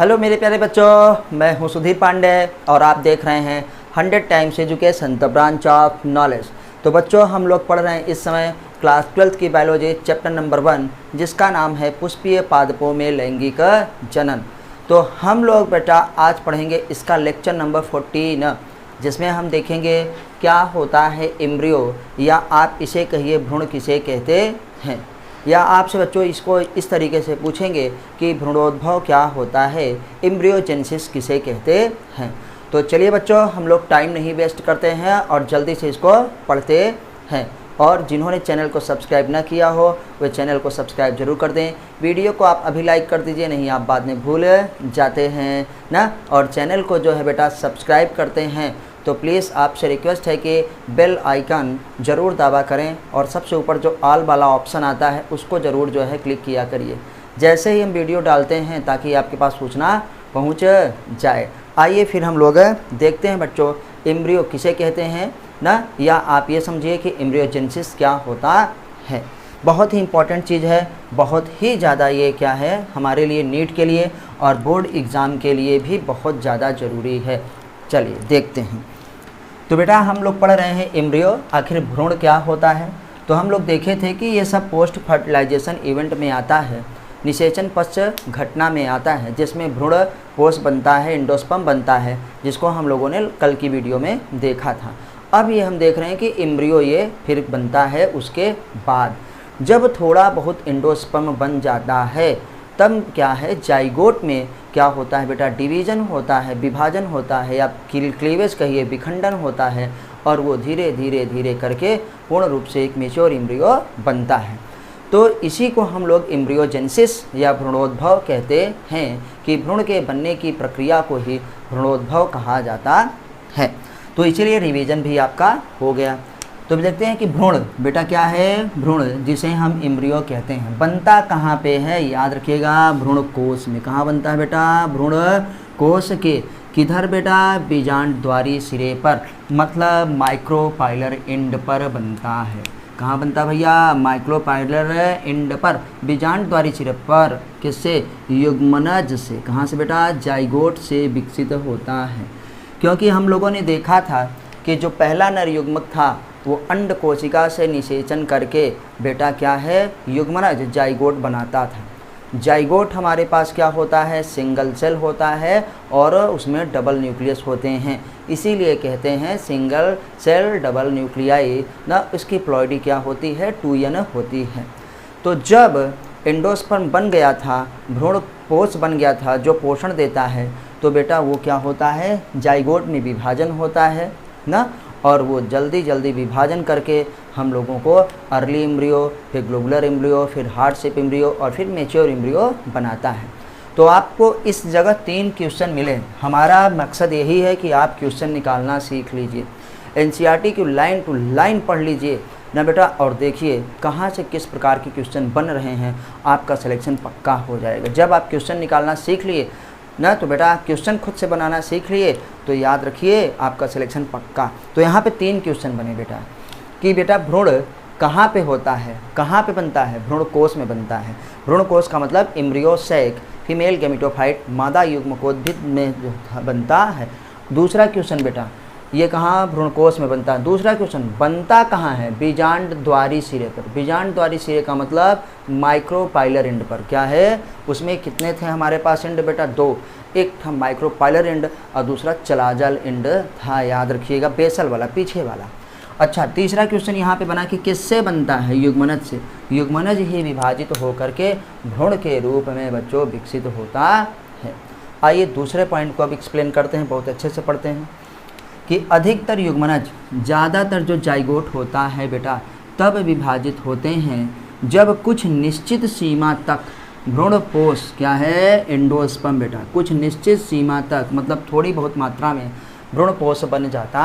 Hello मेरे प्यारे बच्चों, मैं हूं सुधीर पांडे और आप देख रहे हैं 100 times education the branch of knowledge. तो बच्चों, हम लोग पढ़ रहे हैं इस समय क्लास 12th की बायोलॉजी चैप्टर नंबर 1, जिसका नाम है पुष्पीय पादपों में लैंगिक जनन। तो हम लोग बेटा आज पढ़ेंगे इसका लेक्चर नंबर 14, जिसमें हम देखेंगे क्या होता है एम्ब्रियो, या आप इसे कहिए भ्रूण किसे कहते हैं। या आपसे बच्चों इसको इस तरीके से पूछेंगे कि भ्रूणोद्भव क्या होता है, एम्ब्रियोजेनेसिस किसे कहते हैं। तो चलिए बच्चों, हम लोग टाइम नहीं वेस्ट करते हैं और जल्दी से इसको पढ़ते हैं। और जिन्होंने चैनल को सब्सक्राइब ना किया हो वे चैनल को सब्सक्राइब जरूर कर दें। वीडियो को आप अभी लाइक कर दीजिए, नहीं आप बाद में भूल जाते हैं ना। और चैनल को जो है बेटा सब्सक्राइब करते हैं तो प्लीज़ आपसे रिक्वेस्ट है कि बेल आइकन ज़रूर दबा करें और सबसे ऊपर जो ऑल वाला ऑप्शन आता है उसको ज़रूर जो है क्लिक किया करिए, जैसे ही हम वीडियो डालते हैं, ताकि आपके पास सूचना पहुंच जाए। आइए फिर हम लोग देखते हैं बच्चों एम्ब्रियो किसे कहते हैं ना, या आप ये समझिए कि एम्ब्रियोजेनेसिस क्या होता है। बहुत ही इम्पॉर्टेंट चीज़ है, बहुत ही ज़्यादा ये क्या है हमारे लिए नीट के लिए और बोर्ड एग्ज़ाम के लिए भी बहुत ज़्यादा ज़रूरी है। चलिए देखते हैं। तो बेटा हम लोग पढ़ रहे हैं एम्ब्रियो, आखिर भ्रूण क्या होता है। तो हम लोग देखे थे कि ये सब पोस्ट फर्टिलाइजेशन इवेंट में आता है, निषेचन पश्च घटना में आता है, जिसमें भ्रूण कोश बनता है, एंडोस्पर्म बनता है, जिसको हम लोगों ने कल की वीडियो में देखा था। अब ये हम देख रहे हैं कि एम्ब्रियो ये फिर बनता है उसके बाद। जब थोड़ा बहुत एंडोस्पर्म बन जाता है तब क्या है जाइगोट में क्या होता है बेटा, डिवीज़न होता है, विभाजन होता है, या क्लीवेज कहिए, विखंडन होता है, और वो धीरे धीरे धीरे करके पूर्ण रूप से एक मैच्योर एम्ब्रियो बनता है। तो इसी को हम लोग एम्ब्रियोजेनेसिस या भ्रूणोद्भव कहते हैं कि भ्रूण के बनने की प्रक्रिया को ही भ्रूणोद्भव कहा जाता है। तो इसीलिए रिवीजन भी आपका हो गया। तो देखते हैं कि भ्रूण बेटा क्या है, भ्रूण जिसे हम एम्ब्रियो कहते हैं बनता कहाँ पे है, याद रखिएगा भ्रूण कोश में। कहाँ बनता है बेटा, भ्रूण कोश के किधर बेटा, बीजांडद्वारी सिरे पर, मतलब माइक्रोपाइलर एंड पर बनता है। कहाँ बनता भैया, माइक्रोपाइलर एंड पर, बीजांडद्वारी सिरे पर। किससे, युग्मनज से। कहाँ से बेटा, जाइगोट से विकसित होता है। क्योंकि हम लोगों ने देखा था कि जो पहला नर युग्मक था वो अंड कोशिका से निषेचन करके बेटा क्या है, युग्मनज जाइगोट बनाता था। जाइगोट हमारे पास क्या होता है, सिंगल सेल होता है और उसमें डबल न्यूक्लियस होते हैं, इसीलिए कहते हैं सिंगल सेल डबल न्यूक्लियाई ना। इसकी प्लॉइडी क्या होती है, 2n होती है। तो जब एंडोस्पर्म बन गया था, भ्रूण कोश बन गया था जो पोषण देता है, तो बेटा वो क्या होता है, जाइगोट में विभाजन होता है ना, और वो जल्दी जल्दी विभाजन करके हम लोगों को अर्ली एम्ब्रियो, फिर ग्लोबुलर एम्ब्रियो, फिर हार्ट शेप एम्ब्रियो और फिर मैच्योर एम्ब्रियो बनाता है। तो आपको इस जगह 3 क्वेश्चन मिले। हमारा मकसद यही है कि आप क्वेश्चन निकालना सीख लीजिए, एनसीईआरटी की लाइन टू लाइन पढ़ लीजिए ना बेटा, और देखिए कहाँ से किस प्रकार के क्वेश्चन बन रहे हैं, आपका सिलेक्शन पक्का हो जाएगा। जब आप क्वेश्चन निकालना सीख लिए ना, तो बेटा क्वेश्चन खुद से बनाना सीख लिए तो याद रखिए आपका सिलेक्शन पक्का। तो यहाँ पे 3 क्वेश्चन बने बेटा कि बेटा भ्रूण कहाँ पे होता है, कहाँ पे बनता है, भ्रूण कोश में बनता है। भ्रूण कोश का मतलब एम्ब्रियो सैक, फीमेल गैमेटोफाइट, मादा युग्मकोद्भिद में जो बनता है। दूसरा क्वेश्चन बेटा ये कहाँ, भ्रूण कोश में बनता है। दूसरा क्वेश्चन बनता कहाँ है, बीजांडद्वारी सिरे पर। बीजांडद्वारी सिरे का मतलब माइक्रोपाइलर एंड पर। क्या है उसमें कितने थे हमारे पास एंड बेटा, 2। एक था माइक्रोपाइलर एंड और दूसरा चलाजल एंड था, याद रखिएगा, बेसल वाला, पीछे वाला। अच्छा, तीसरा क्वेश्चन यहाँ पे बना कि किससे बनता है, युग्मनज से। युग्मनज ही विभाजित होकर के भ्रूण के रूप में बच्चों विकसित होता है। आइए दूसरे पॉइंट को अब एक्सप्लेन करते हैं, बहुत अच्छे से पढ़ते हैं कि अधिकतर युग्मनज, ज़्यादातर जो जाइगोट होता है बेटा तब विभाजित होते हैं जब कुछ निश्चित सीमा तक भ्रूणपोष क्या है, एंडोस्पर्म बेटा, कुछ निश्चित सीमा तक मतलब थोड़ी बहुत मात्रा में भ्रूणपोष बन जाता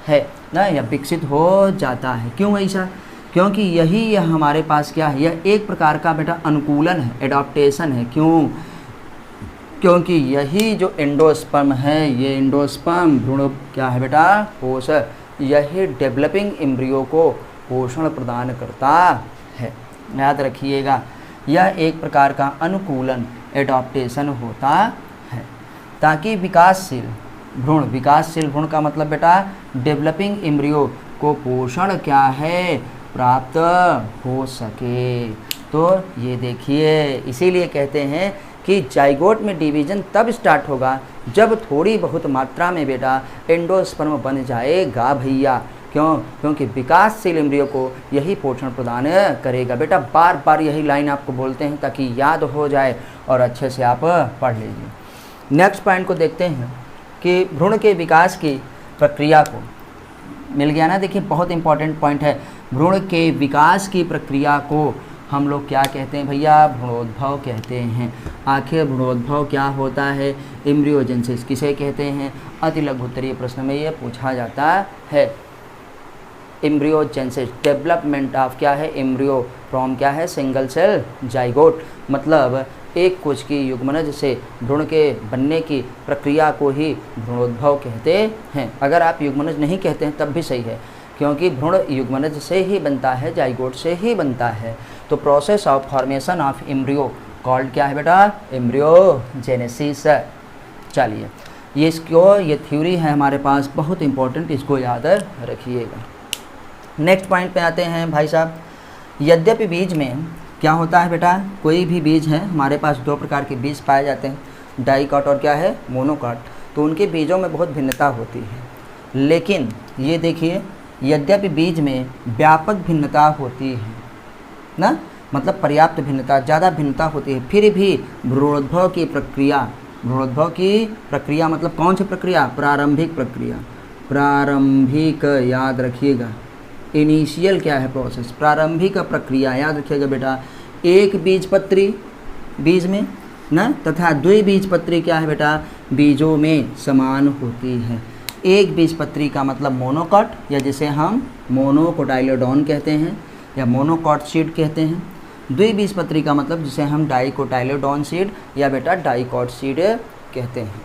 है ना, या विकसित हो जाता है। क्यों ऐसा, क्योंकि यही हमारे पास क्या है, यह एक प्रकार का बेटा अनुकूलन है, एडाप्टेशन है। क्यों, क्योंकि यही जो एंडोस्पर्म है, ये एंडोस्पर्म भ्रूण क्या है बेटा, कोश, यही डेवलपिंग एम्ब्रियो को पोषण प्रदान करता है। याद रखिएगा यह एक प्रकार का अनुकूलन, एडाप्टेशन होता है। ताकि विकासशील भ्रूण का मतलब बेटा डेवलपिंग एम्ब्रियो को पोषण क्या है, प्राप्त हो सके। तो ये देखिए, इसीलिए कहते हैं कि जाइगोट में डिवीजन तब स्टार्ट होगा जब थोड़ी बहुत मात्रा में बेटा एंडोस्पर्म बन जाएगा भैया। क्यों? क्योंकि विकासशील एम्ब्रियो को यही पोषण प्रदान करेगा। बेटा बार बार यही लाइन आपको बोलते हैं ताकि याद हो जाए और अच्छे से आप पढ़ लीजिए। नेक्स्ट पॉइंट को देखते हैं कि भ्रूण के विकास की प्रक्रिया को, मिल गया ना। देखिए बहुत इंपॉर्टेंट पॉइंट है। भ्रूण के विकास की प्रक्रिया को हम लोग क्या कहते हैं भैया? भ्रूणोद्भव कहते हैं। आखिर भ्रूणोद्भव क्या होता है? एम्ब्रियोजेनेसिस किसे कहते हैं? अति लघु उत्तरीय प्रश्न में ये पूछा जाता है। एम्ब्रियोजेनेसिस डेवलपमेंट ऑफ क्या है? एम्ब्रियो फ्रॉम क्या है? सिंगल सेल जाइगोट, मतलब एक कोश की युग्मनज से भ्रूण के बनने की प्रक्रिया को ही भ्रूणोद्भव कहते हैं। अगर आप युग्मनज नहीं कहते हैं तब भी सही है, क्योंकि भ्रूण युग्मनज से ही बनता है, जाइगोट से ही बनता है। तो process of formation of embryo called क्या है बेटा? एम्ब्रियोजेनेसिस। चलिए ये थ्योरी है हमारे पास, बहुत इंपॉर्टेंट, इसको याद रखिएगा। नेक्स्ट पॉइंट पे आते हैं भाई साहब। यद्यपि बीज में क्या होता है बेटा? कोई भी बीज है, हमारे पास दो प्रकार के बीज पाए जाते हैं, डाइकॉट और क्या है? मोनोकॉट। तो उनके बीजों में बहुत भिन्नता होती है, लेकिन ये देखिए, यद्यपि बीज में व्यापक भिन्नता होती है ना, मतलब पर्याप्त भिन्नता, ज़्यादा भिन्नता होती है, फिर भी भ्रूणोद्भव की प्रक्रिया मतलब कौन सी प्रक्रिया? प्रारंभिक प्रक्रिया। प्रारंभिक याद रखिएगा, इनिशियल क्या है? प्रोसेस। प्रारंभिक प्रक्रिया याद रखिएगा बेटा। एक बीजपत्री बीज में ना तथा द्विबीजपत्री क्या है बेटा? बीजों में समान होती है। एक बीजपत्री का मतलब मोनोकॉट, या जिसे हम मोनोकोटाइलोडॉन कहते हैं या मोनोकॉट सीड कहते हैं। द्विबीजपत्री का मतलब जिसे हम डाइकोटाइलोडॉन सीड या बेटा डाइकॉट सीड कहते हैं।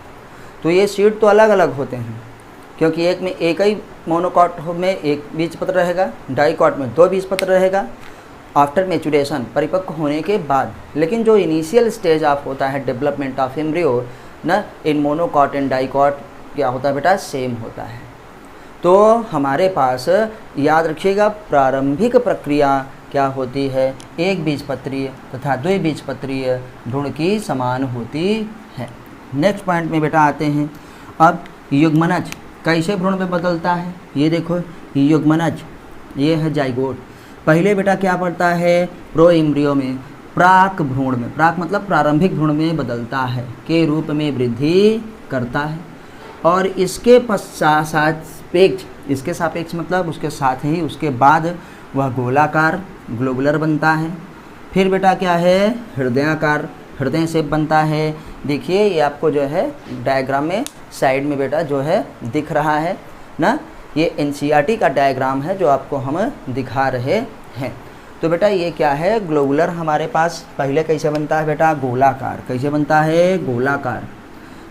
तो ये सीड तो अलग अलग होते हैं, क्योंकि एक में एक ही मोनोकॉट में एक बीजपत्र रहेगा, डाइकॉट में दो बीजपत्र रहेगा आफ्टर मैच्योरेशन, परिपक्व होने के बाद। लेकिन जो इनिशियल स्टेज ऑफ होता है डेवलपमेंट ऑफ एम्ब्रियो ना, इन मोनोकॉट एंड डाइकॉट क्या होता है बेटा? सेम होता है। तो हमारे पास याद रखिएगा, प्रारंभिक प्रक्रिया क्या होती है? एक बीजपत्रीय तथा द्विबीजपत्रीय भ्रूण की समान होती है। नेक्स्ट पॉइंट में बेटा आते हैं। अब युग्मनज कैसे भ्रूण में बदलता है? ये देखो, युग्मनज ये है जाइगोट। पहले बेटा क्या पड़ता है? प्रो एम्ब्रियो में प्राक भ्रूण में, प्राक मतलब प्रारंभिक भ्रूण में बदलता है के रूप में वृद्धि करता है, और इसके सापेक्ष मतलब उसके साथ ही उसके बाद वह गोलाकार ग्लोबुलर बनता है। फिर बेटा क्या है? हृदयाकार, हृदय से बनता है। देखिए ये आपको जो है डायग्राम में साइड में बेटा जो है दिख रहा है ना, ये एनसीईआरटी का डायग्राम है जो आपको हम दिखा रहे हैं। तो बेटा ये क्या है? ग्लोबुलर हमारे पास पहले कैसे बनता है बेटा? गोलाकार। कैसे बनता है? गोलाकार।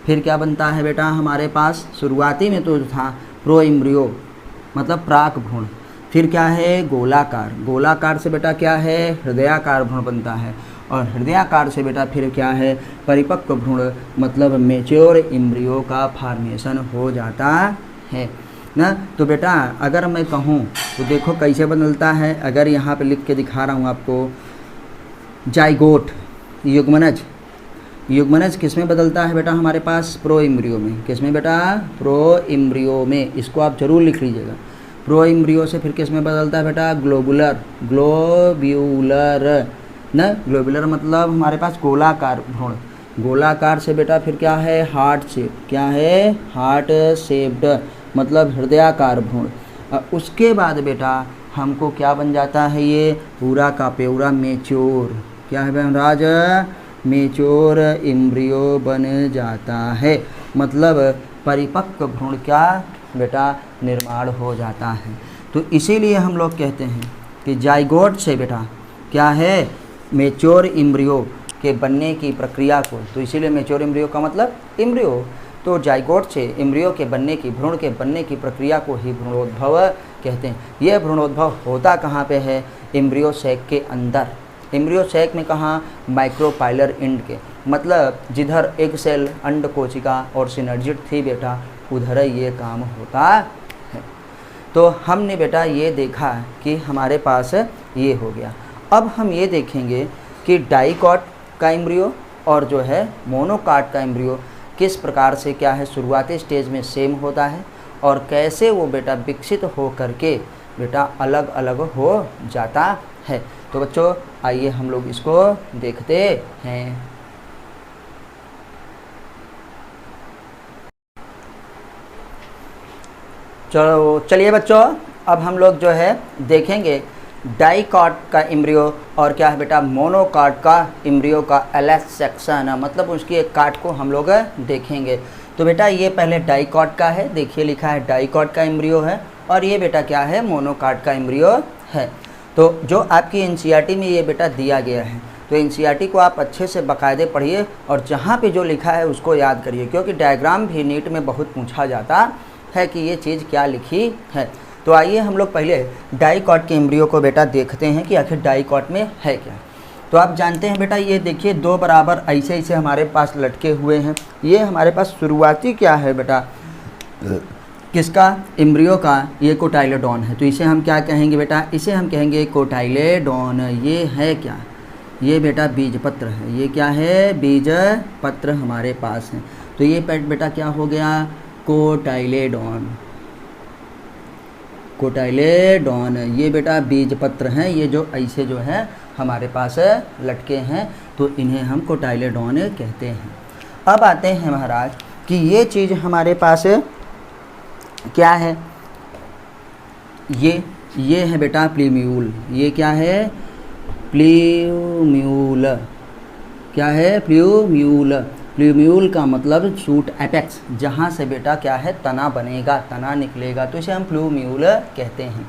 फिर क्या बनता है बेटा हमारे पास? शुरुआती में तो था प्रो एम्ब्रियो मतलब प्राक भ्रूण, फिर क्या है? गोलाकार। गोलाकार से बेटा क्या है? हृदयाकार भ्रूण बनता है, और हृदयाकार से बेटा फिर क्या है? परिपक्व भ्रूण मतलब मेच्योर एम्ब्रियो का फॉर्मेशन हो जाता है ना। तो बेटा अगर मैं कहूँ तो देखो कैसे बदलता है। अगर यहाँ पे लिख के दिखा रहा हूँ आपको, जाइगोट युग्मनज, युग्मनज किस में बदलता है बेटा? हमारे पास प्रो एम्ब्रियो में। किस में बेटा? प्रो एम्ब्रियो में। इसको आप जरूर लिख लीजिएगा। प्रो एम्ब्रियो से फिर किस में बदलता है बेटा? ग्लोबुलर, ग्लोब्यूलर ना, ग्लोबुलर मतलब हमारे पास गोलाकार भ्रूण। गोलाकार से बेटा फिर क्या है? Heart shape. क्या है? हार्ट शेप्ड मतलब हृदयाकार भ्रूण। उसके बाद बेटा हमको क्या बन जाता है? ये पूरा का पूरा मेच्योर, क्या है महाराज? मेच्योर एम्ब्रियो बन जाता है, मतलब परिपक्व भ्रूण क्या बेटा निर्माण हो जाता है। तो इसीलिए हम लोग कहते हैं कि जाइगोट से बेटा क्या है? मेच्योर एम्ब्रियो के बनने की प्रक्रिया को, तो इसीलिए मेच्योर एम्ब्रियो का मतलब एम्ब्रियो, तो जाइगोट से एम्ब्रियो के बनने की, भ्रूण के बनने की प्रक्रिया को ही भ्रूणोद्भव कहते हैं। यह भ्रूणोद्भव होता कहाँ पे है? एम्ब्रियो सैक के अंदर। एम्ब्रियो सैक में कहाँ? माइक्रोपाइलर एंड के। मतलब जिधर एक सेल अंड कोशिका और सिनर्जिड थी बेटा उधर ये काम होता है। तो हमने बेटा ये देखा कि हमारे पास ये हो गया। अब हम ये देखेंगे कि डाइकॉट का एम्ब्रियो और जो है मोनोकाट का एम्ब्रियो किस प्रकार से क्या है शुरुआती स्टेज में सेम होता है और कैसे वो बेटा विकसित हो करके बेटा अलग अलग हो जाता है। तो बच्चों आइए हम लोग इसको देखते हैं। चलिए बच्चों अब हम लोग जो है देखेंगे डाइकॉट का एम्ब्रियो और क्या है बेटा मोनोकाट का एम्ब्रियो का अलग सेक्शन, मतलब उसकी एक काट को हम लोग देखेंगे। तो बेटा ये पहले डाइकॉट का है, देखिए लिखा है डाइकॉट का एम्ब्रियो है और ये बेटा क्या है मोनोकाट का एम्ब्रियो है। तो जो आपकी एनसीईआरटी में ये बेटा दिया गया है तो एनसीईआरटी को आप अच्छे से बाकायदे पढ़िए और जहाँ पे जो लिखा है उसको याद करिए, क्योंकि डायग्राम भी नीट में बहुत पूछा जाता है कि ये चीज़ क्या लिखी है। तो आइए हम लोग पहले डाइकॉट के एम्ब्रियो को बेटा देखते हैं कि आखिर डाइकॉट में है क्या। तो आप जानते हैं बेटा ये देखिए दो बराबर ऐसे ऐसे हमारे पास लटके हुए हैं। ये हमारे पास शुरुआती क्या है बेटा किसका एम्ब्रियो का, ये कोटाइलेडॉन है। तो इसे हम क्या कहेंगे बेटा, इसे हम कहेंगे कोटाइलेडॉन। ये है क्या, ये बेटा बीजपत्र है। ये क्या है बीजपत्र हमारे पास है। तो ये बेटा क्या हो गया कोटाइलेडॉन। कोटाइलेडॉन ये बेटा बीजपत्र हैं, ये जो ऐसे जो है हमारे पास लटके हैं तो इन्हें हम कोटाइलेडॉन कहते हैं। अब आते हैं महाराज कि ये चीज़ हमारे पास क्या है, ये है बेटा प्लीम्यूल। ये क्या है प्लीम्यूल, क्या है प्लीम्यूल। प्लीम्यूल का मतलब शूट एपेक्स, जहाँ से बेटा क्या है तना बनेगा, तना निकलेगा, तो इसे हम प्लीम्यूल कहते हैं।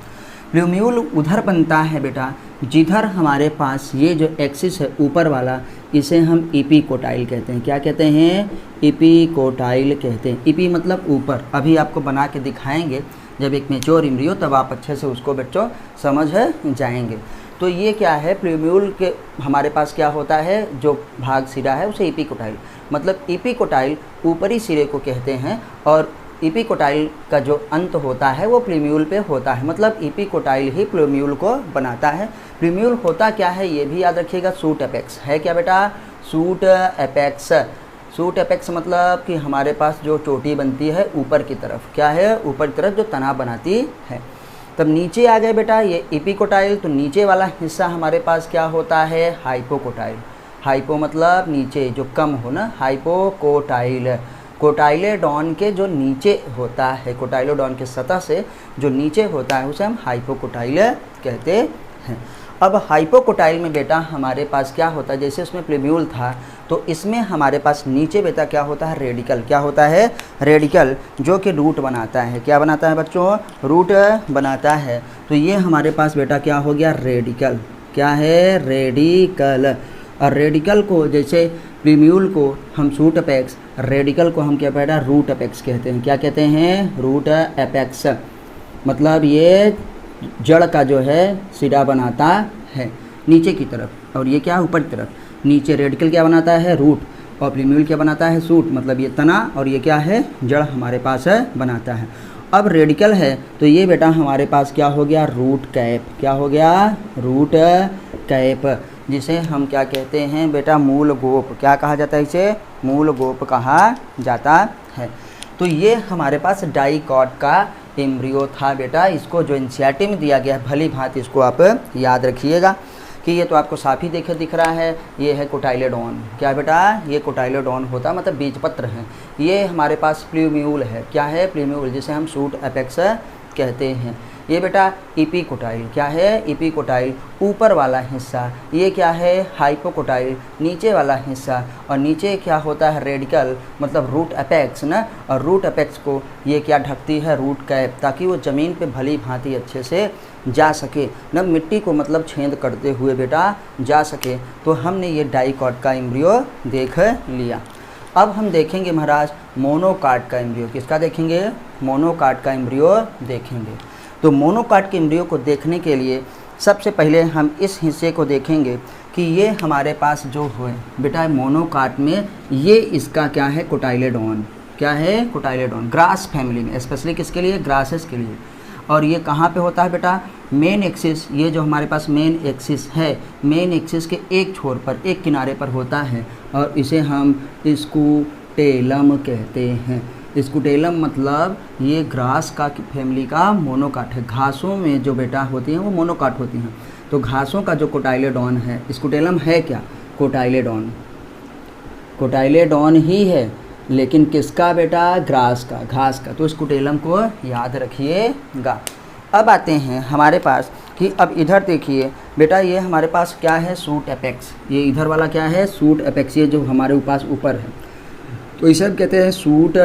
प्लीम्यूल उधर बनता है बेटा जिधर हमारे पास ये जो एक्सिस है ऊपर वाला, इसे हम इपीकोटाइल कहते हैं। क्या कहते हैं इपीकोटाइल कहते हैं। इपी मतलब ऊपर। अभी आपको बना के दिखाएंगे जब एक मैच्योर एम्ब्रियो, तब आप अच्छे से उसको बच्चों समझ जाएंगे। तो ये क्या है प्लीम्यूल के हमारे पास क्या होता है, जो भाग सिरा है उसे इपीकोटाइल, मतलब इपीकोटाइल ऊपरी सिरे को कहते हैं और इपीकोटाइल का जो अंत होता है वो प्लीम्यूल पे होता है, मतलब इपीकोटाइल ही प्लीम्यूल को बनाता है। प्लीम्यूल होता क्या है ये भी याद रखिएगा, सूट एपेक्स है। क्या बेटा सूट एपेक्स। सूट एपेक्स मतलब कि हमारे पास जो चोटी बनती है ऊपर की तरफ, क्या है ऊपर की तरफ जो तना बनाती है। तब नीचे आ गए बेटा ये इपीकोटाइल, तो नीचे वाला हिस्सा हमारे पास क्या होता है हाइपोकोटाइल। हाइपो मतलब नीचे, जो कम हो ना, हाइपोकोटाइल। कोटाइलेडॉन के जो नीचे होता है, कोटाइलेडॉन के सतह से जो नीचे होता है उसे हम हाइपोकोटाइल कहते हैं। अब हाइपोकोटाइल में बेटा हमारे पास क्या होता है, जैसे उसमें प्लीम्यूल था तो इसमें हमारे पास नीचे बेटा क्या होता है रेडिकल। क्या होता है रेडिकल, जो कि रूट बनाता है। क्या बनाता है बच्चों रूट बनाता है। तो ये हमारे पास बेटा क्या हो गया रेडिकल। क्या है रेडिकल। और रेडिकल को जैसे प्लीम्यूल को हम सूट एपेक्स, रेडिकल को हम क्या बेटा रूट एपेक्स कहते हैं। क्या कहते हैं रूट एपेक्स, मतलब ये जड़ का जो है सिरा बनाता है नीचे की तरफ, और ये क्या ऊपर की तरफ। नीचे रेडिकल क्या बनाता है रूट और प्लीम्यूल क्या बनाता है सूट, मतलब ये तना, और ये क्या है जड़ हमारे पास बनाता है। अब रेडिकल है तो ये बेटा हमारे पास क्या हो गया रूट कैप। क्या हो गया रूट कैप, जिसे हम क्या कहते हैं बेटा मूल गोप। क्या कहा जाता है इसे मूल गोप कहा जाता है। तो ये हमारे पास डाइकॉट का एम्ब्रियो था बेटा। इसको जो एनसीईआरटी में दिया गया है भली भांति इसको आप याद रखिएगा कि ये तो आपको साफ ही दिख रहा है, ये है कोटाइलेडॉन। क्या बेटा ये कोटाइलेडॉन होता है, मतलब बीजपत्र है। ये हमारे पास प्लीम्यूल है। क्या है प्लीम्यूल, जिसे हम सूट एपेक्स कहते हैं। ये बेटा इपीकोटाइल। क्या है इपीकोटाइल ऊपर वाला हिस्सा। ये क्या है हाइपोकोटाइल नीचे वाला हिस्सा। और नीचे क्या होता है रेडिकल, मतलब रूट एपेक्स ना। और रूट एपेक्स को ये क्या ढकती है रूट कैप, ताकि वो ज़मीन पे भली भांति अच्छे से जा सके ना, मिट्टी को मतलब छेद करते हुए बेटा जा सके। तो हमने ये डाइकॉट का एम्ब्रियो देख लिया। अब हम देखेंगे महाराज मोनोकाट का एम्ब्रियो। किसका देखेंगे मोनोकाट का एम्ब्रियो देखेंगे। तो मोनोकाट के एम्ब्रियो को देखने के लिए सबसे पहले हम इस हिस्से को देखेंगे कि ये हमारे पास जो है बेटा मोनोकाट में ये इसका क्या है, कोटाइलेडोन। क्या है, कोटाइलेडोन। ग्रास फैमिली में, स्पेशली किसके लिए, ग्रासेस के लिए। और ये कहाँ पे होता है बेटा, मेन एक्सिस, ये जो हमारे पास मेन एक्सिस है, मेन एक्सिस के एक छोर पर, एक किनारे पर होता है और इसे हम स्कूटेलम कहते हैं। स्कूटेलम मतलब ये ग्रास का फैमिली का मोनोकाट है। घासों में जो बेटा होती हैं वो मोनोकाट होती हैं। तो घासों का जो कोटाइलेडोन है, स्कूटेलम है क्या, कोटाइलेडोन। कोटाइलेडोन ही है, लेकिन किसका बेटा, ग्रास का, घास का। तो स्कूटेलम को याद रखिएगा। अब आते हैं हमारे पास कि अब इधर देखिए बेटा, ये हमारे पास क्या है, सूट एपेक्स। ये इधर वाला क्या है, सूट एपेक्स, ये जो हमारे पास ऊपर है, तो इसे हम कहते हैं सूट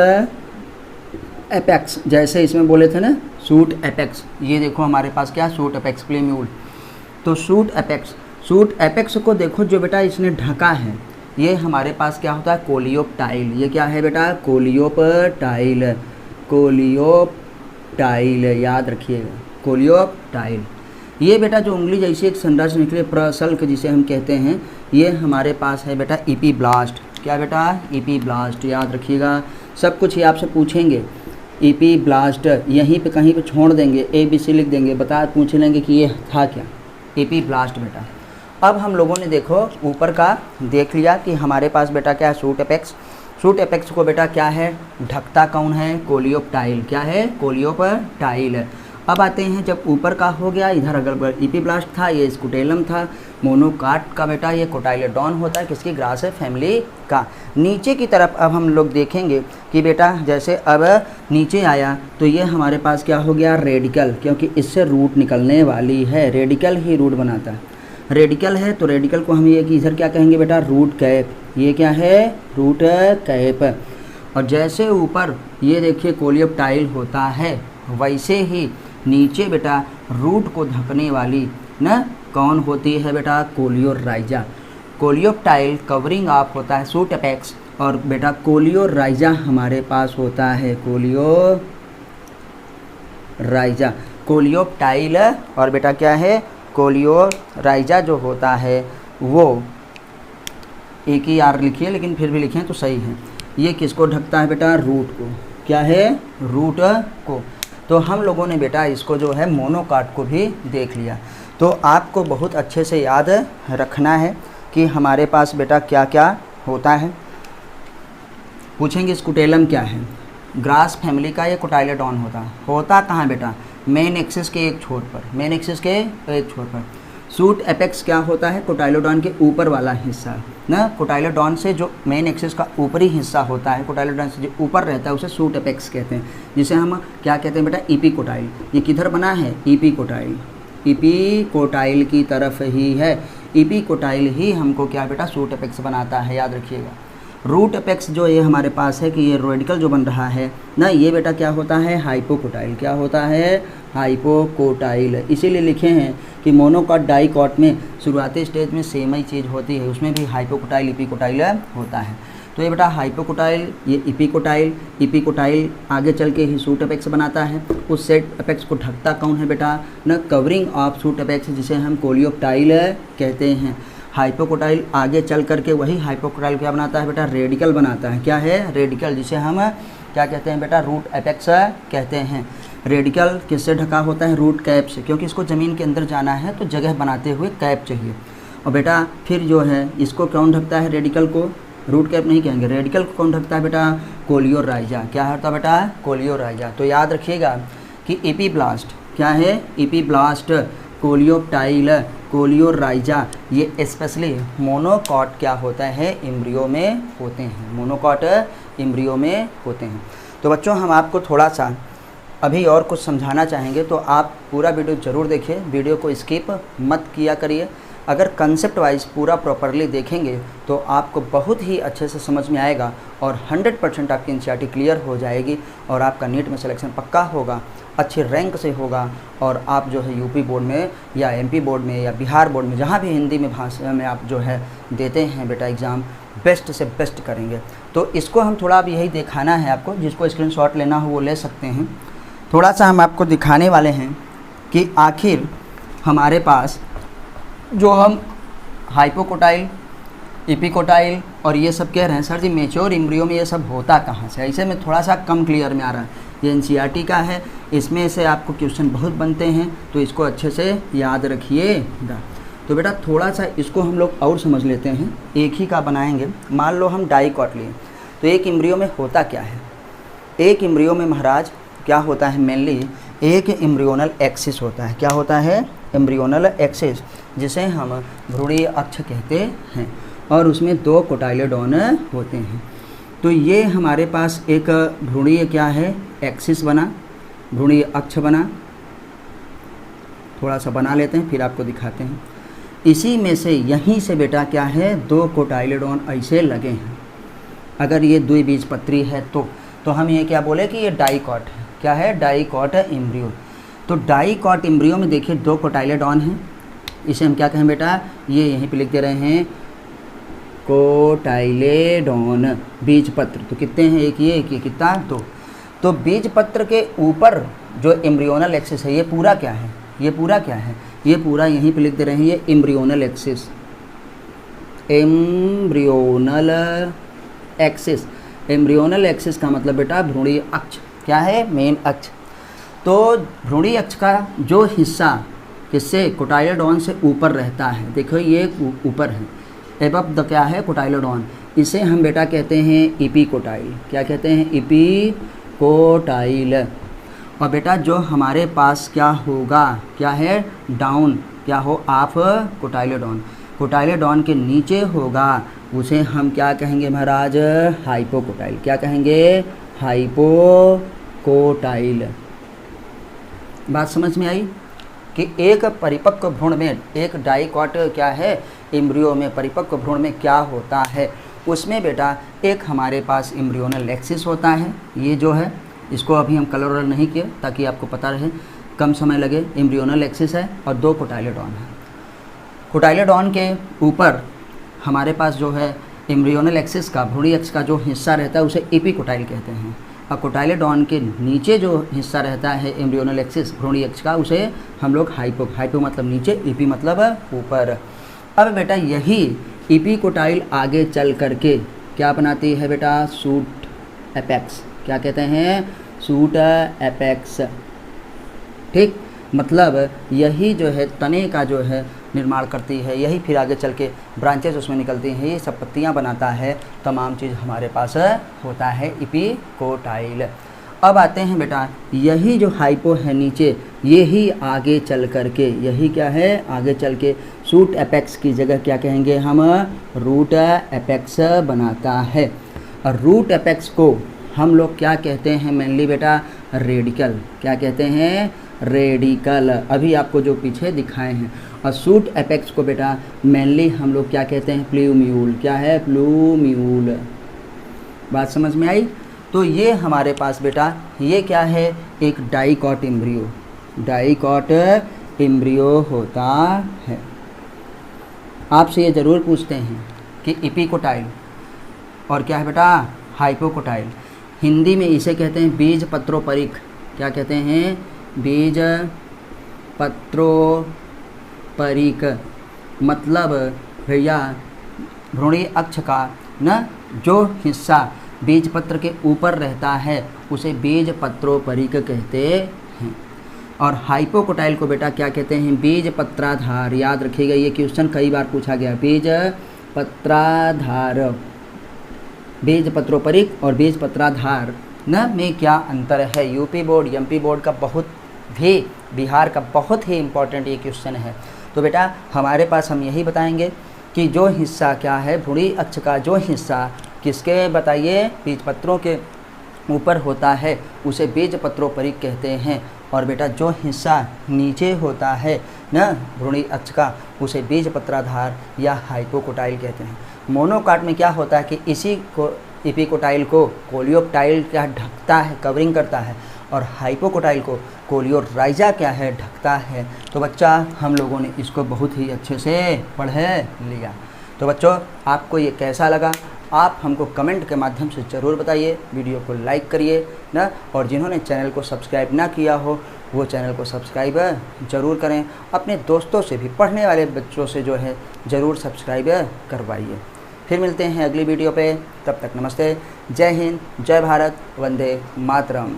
एपेक्स। जैसे इसमें बोले थे ना, सूट एपेक्स। ये देखो हमारे पास क्या, सूट एपेक्स, प्लेम्यूल। तो सूट एपेक्स को देखो, जो बेटा इसने ढका है, ये हमारे पास क्या होता है, कोलियोप्टाइल। ये क्या है बेटा, कोलियोप्टाइल। कोलियोप्टाइल याद रखिएगा, कोलियोप्टाइल। ये बेटा जो उंगली जैसी एक संरचना निकले, प्रसल्क जिसे हम कहते हैं, ये हमारे पास है बेटा इपीब्लास्ट। क्या बेटा, इपीब्लास्ट याद रखिएगा। सब कुछ ये आपसे पूछेंगे, इपीब्लास्ट यहीं पे कहीं पे छोड़ देंगे, ABC लिख देंगे, पूछ लेंगे कि ये था क्या, इपीब्लास्ट बेटा। अब हम लोगों ने देखो ऊपर का देख लिया कि हमारे पास बेटा क्या है, सूट एपेक्स। सूट एपेक्स को बेटा क्या है, ढकता कौन है, कोलियोप्टाइल। क्या है, कोलियोप्टाइल। अब आते हैं, जब ऊपर का हो गया, इधर अगल बगल इपीब्लास्ट था, ये स्कूटेलम था। मोनोकाट का बेटा ये कोटाइलेडोन होता है, किसकी, ग्रास फैमिली का। नीचे की तरफ अब हम लोग देखेंगे कि बेटा जैसे अब नीचे आया तो ये हमारे पास क्या हो गया, रेडिकल, क्योंकि इससे रूट निकलने वाली है। रेडिकल ही रूट बनाता है। रेडिकल है तो रेडिकल को हम ये कि इधर क्या कहेंगे बेटा, रूट कैप। ये क्या है, रूट कैप। और जैसे ऊपर ये देखिए कोलियोप्टाइल होता है, वैसे ही नीचे बेटा रूट को ढकने वाली ना कौन होती है बेटा, कोलियोराइजा। कोलियोप्टाइल कवरिंग आप होता है सूट एपेक्स, और बेटा कोलियोराइजा हमारे पास होता है, कोलियोराइजा। कोलियोप्टाइल और बेटा क्या है, कोलियोराइजा जो होता है वो एक ही आर लिखिए, लेकिन फिर भी लिखें तो सही है। ये किसको ढकता है बेटा, रूट को। क्या है, रूट को। तो हम लोगों ने बेटा इसको जो है मोनोकाट को भी देख लिया। तो आपको बहुत अच्छे से याद रखना है कि हमारे पास बेटा क्या क्या होता है। पूछेंगे स्कूटेलम क्या है, ग्रास फैमिली का ये कोटाइलेडोन होता कहाँ बेटा, मेन एक्सिस के एक छोर पर, मेन एक्सिस के एक छोर पर। सूट एपेक्स क्या होता है, कोटाइलेडोन के ऊपर वाला हिस्सा ना। कोटाइलेडोन से जो मेन एक्सिस का ऊपरी हिस्सा होता है, कोटाइलेडोन से जो ऊपर रहता है, उसे सूट एपेक्स कहते हैं, जिसे हम क्या कहते हैं बेटा, इपीकोटाइल। ये किधर बना है, इपीकोटाइल। इपीकोटाइल की तरफ ही है। इपीकोटाइल ही हमको क्या बेटा, सूट एपेक्स बनाता है, याद रखिएगा। रूट एपेक्स जो ये हमारे पास है कि ये रेडिकल जो बन रहा है ना, ये बेटा क्या होता है, हाइपोकोटाइल। क्या होता है, हाइपोकोटाइल। इसीलिए लिखे हैं कि मोनोकॉट डाइकॉट में शुरुआती स्टेज में सेम ही चीज़ होती है, उसमें भी हाइपोकोटाइल इपीकोटाइल होता है। तो ये बेटा हाइपोकोटाइल, ये इपीकोटाइल। इपीकोटाइल आगे चल के ही सूट एपेक्स बनाता है। उस सेट एपेक्स को ढकता कौन है बेटा, न कवरिंग ऑफ सूट एपेक्स, जिसे हम कोलियोप्टाइल कहते हैं। हाइपोकोटाइल आगे चल करके वही हाइपोकोटाइल क्या बनाता है बेटा, रेडिकल बनाता है। क्या है, रेडिकल, जिसे हम क्या कहते हैं बेटा, रूट एपेक्स कहते हैं। रेडिकल किससे ढका होता है, रूट कैप से, क्योंकि इसको ज़मीन के अंदर जाना है तो जगह बनाते हुए कैप चाहिए। और बेटा फिर जो है इसको कौन ढकता है, रेडिकल को, रूट कैप नहीं कहेंगे, रेडिकल को कौन ढकता है बेटा, कोलियोराइजा। क्या होता है बेटा, कोलियोराइजा। तो याद रखिएगा कि इपीब्लास्ट क्या है, इपीब्लास्ट, कोलियोप्टाइल, कोलियोराइजा, ये स्पेशली मोनोकॉट क्या होता है, एम्ब्रियो में होते हैं। मोनोकॉट एम्ब्रियो में होते हैं। तो बच्चों हम आपको थोड़ा सा अभी और कुछ समझाना चाहेंगे, तो आप पूरा वीडियो ज़रूर देखिए, वीडियो को स्किप मत किया करिए। अगर कंसेप्ट वाइज पूरा प्रॉपरली देखेंगे तो आपको बहुत ही अच्छे से समझ में आएगा और 100% आपकी एनसीईआरटी क्लियर हो जाएगी और आपका नीट में सिलेक्शन पक्का होगा, अच्छे रैंक से होगा। और आप जो है यूपी बोर्ड में या एमपी बोर्ड में या बिहार बोर्ड में, जहाँ भी हिंदी में भाषा में आप जो है देते हैं बेटा एग्ज़ाम, बेस्ट से बेस्ट करेंगे। तो इसको हम थोड़ा अब यही दिखाना है आपको, जिसको स्क्रीनशॉट लेना हो वो ले सकते हैं। थोड़ा सा हम आपको दिखाने वाले हैं कि आखिर हमारे पास जो हम हाइपोकोटाइल, इपिकोटाइल और ये सब कह रहे हैं, सर जी मैच्योर एम्ब्रियो में ये सब होता कहाँ से? ऐसे में थोड़ा सा कम क्लियर में आ रहा है। ये एनसीईआरटी का है, इसमें से आपको क्वेश्चन बहुत बनते हैं, तो इसको अच्छे से याद रखिएगा। तो बेटा थोड़ा सा इसको हम लोग और समझ लेते हैं, एक ही का बनाएंगे। मान लो हम डाइकॉट लिए, तो एक एम्ब्रियो में होता क्या है? एक एम्ब्रियो में महाराज क्या होता है? मेनली एक एम्ब्रियोनल एक्सिस होता है। क्या होता है? एम्ब्रियोनल एक्सिस, जिसे हम भ्रूणीय अक्ष कहते हैं, और उसमें 2 कोटाइलेडॉन होते हैं। तो ये हमारे पास एक भ्रूणीय क्या है? एक्सिस बना, भ्रूणीय अक्ष बना। थोड़ा सा बना लेते हैं फिर आपको दिखाते हैं। इसी में से यहीं से बेटा क्या है? 2 कोटाइलेडॉन ऐसे लगे हैं। अगर ये द्विबीजपत्री है तो हम ये क्या बोले कि ये डाइकॉट है। क्या है? Dicot embryo. तो डाइकॉट एम्ब्रियो में देखिए 2 कोटाइलेडॉन हैं। इसे हम क्या कहें बेटा? ये यहीं पे लिख दे रहे हैं कोटाइलेडॉन। बीजपत्र तो कितने हैं? एक ये कितना? 2। तो बीजपत्र के ऊपर जो एम्ब्रियोनल एक्सिस है, ये पूरा क्या है? ये पूरा क्या है? ये पूरा यहीं पे लिख दे रहे हैं, ये embryonal axis. Embryonal axis, embryonal axis का मतलब बेटा भ्रूणीय अक्ष। क्या है? मेन अक्ष। तो भ्रूणीय अक्ष का जो हिस्सा किससे? कोटाइलेडॉन से ऊपर रहता है। देखो ये ऊपर है, एबव द क्या है? कोटाइलेडॉन। इसे हम बेटा कहते हैं इपिकोटाइल। क्या कहते हैं? इपिकोटाइल। और बेटा जो हमारे पास क्या होगा? क्या है? डाउन क्या हो? ऑफ कोटाइलेडॉन। कोटाइलेडॉन के नीचे होगा, उसे हम क्या कहेंगे महाराज? हाइपोकोटाइल। क्या कहेंगे? हाइपोकोटाइल। बात समझ में आई कि एक परिपक्व भ्रूण में, एक डाइकॉट क्या है एम्ब्रियो में, परिपक्व भ्रूण में क्या होता है? उसमें बेटा एक हमारे पास एम्ब्रियोनल एक्सिस होता है। ये जो है इसको अभी हम कलर नहीं किए ताकि आपको पता रहे, कम समय लगे। एम्ब्रियोनल एक्सिस है और 2 कोटाइलेडॉन है। कोटाइलेडॉन के ऊपर हमारे पास जो है एम्ब्रियोनल एक्सिस का, भ्रूणीय अक्ष का जो हिस्सा रहता है उसे एपिकोटाइल कहते हैं। और कोटाइलेडॉन के नीचे जो हिस्सा रहता है एम्ब्रियोनल एक्सिस, भ्रूणीय अक्ष का, उसे हम लोग हाइपो मतलब नीचे, इपी मतलब ऊपर। अब बेटा यही इपिकोटाइल आगे चल करके क्या बनाती है बेटा? Shoot apex. क्या कहते हैं? Shoot apex. ठीक, मतलब यही जो है तने का जो है निर्माण करती है, यही फिर आगे चल के ब्रांचेस उसमें निकलती हैं, ये सब पत्तियां बनाता है, तमाम चीज़ हमारे पास होता है इपिकोटाइल। अब आते हैं बेटा, यही जो हाइपो है नीचे, यही आगे चल करके, यही क्या है? आगे चल के शूट एपेक्स की जगह क्या कहेंगे हम? रूट एपेक्स बनाता है। और रूट एपेक्स को हम लोग क्या कहते हैं मेनली बेटा? रेडिकल। क्या कहते हैं? रेडिकल। अभी आपको जो पीछे दिखाए हैं। और शूट एपेक्स को बेटा मेनली हम लोग क्या कहते हैं? प्लूम्यूल। क्या है? प्लूम्यूल। बात समझ में आई? तो ये हमारे पास बेटा ये क्या है? एक डाइकॉट एम्ब्रियो। डाइकॉट एम्ब्रियो होता है। आपसे ये ज़रूर पूछते हैं कि इपिकोटाइल और क्या है बेटा? हाइपोकोटाइल। हिंदी में इसे कहते हैं बीजपत्रोपरिक। क्या कहते हैं? बीजपत्रोपरिक। मतलब भैया भ्रूणीय अक्ष का न जो हिस्सा बीजपत्र के ऊपर रहता है उसे बीजपत्रोपरिक कहते हैं। और हाइपोकोटाइल को बेटा क्या कहते हैं? बीजपत्राधार। याद रखिएगा, ये क्वेश्चन कई बार पूछा गया। बीजपत्राधार, बीजपत्रोपरिक और बीजपत्राधार न में क्या अंतर है? यूपी बोर्ड, एमपी बोर्ड का बहुत भी, बिहार का बहुत ही इम्पोर्टेंट ये क्वेश्चन है। तो बेटा हमारे पास हम यही बताएंगे कि जो हिस्सा क्या है, भ्रूणीय अक्ष का जो हिस्सा किसके बताइए? बीजपत्रों के ऊपर होता है उसे बीजपत्रोपरिक कहते हैं। और बेटा जो हिस्सा नीचे होता है न भ्रूणीय अक्ष का, उसे बीजपत्राधार या हाइपोकोटाइल कहते हैं। मोनोकाट में क्या होता है कि इसी को इपिकोटाइल को कोलियोप्टाइल क्या ढकता है, कवरिंग करता है, और हाइपोकोटाइल को कोलियोराइजा क्या है? ढकता है। तो बच्चा हम लोगों ने इसको बहुत ही अच्छे से पढ़ लिया। तो बच्चों आपको ये कैसा लगा? आप हमको कमेंट के माध्यम से ज़रूर बताइए। वीडियो को लाइक करिए ना, और जिन्होंने चैनल को सब्सक्राइब ना किया हो वो चैनल को सब्सक्राइब ज़रूर करें। अपने दोस्तों से भी, पढ़ने वाले बच्चों से जो है ज़रूर सब्सक्राइब करवाइए। फिर मिलते हैं अगली वीडियो पे, तब तक नमस्ते, जय हिंद, जय भारत, वंदे मातरम।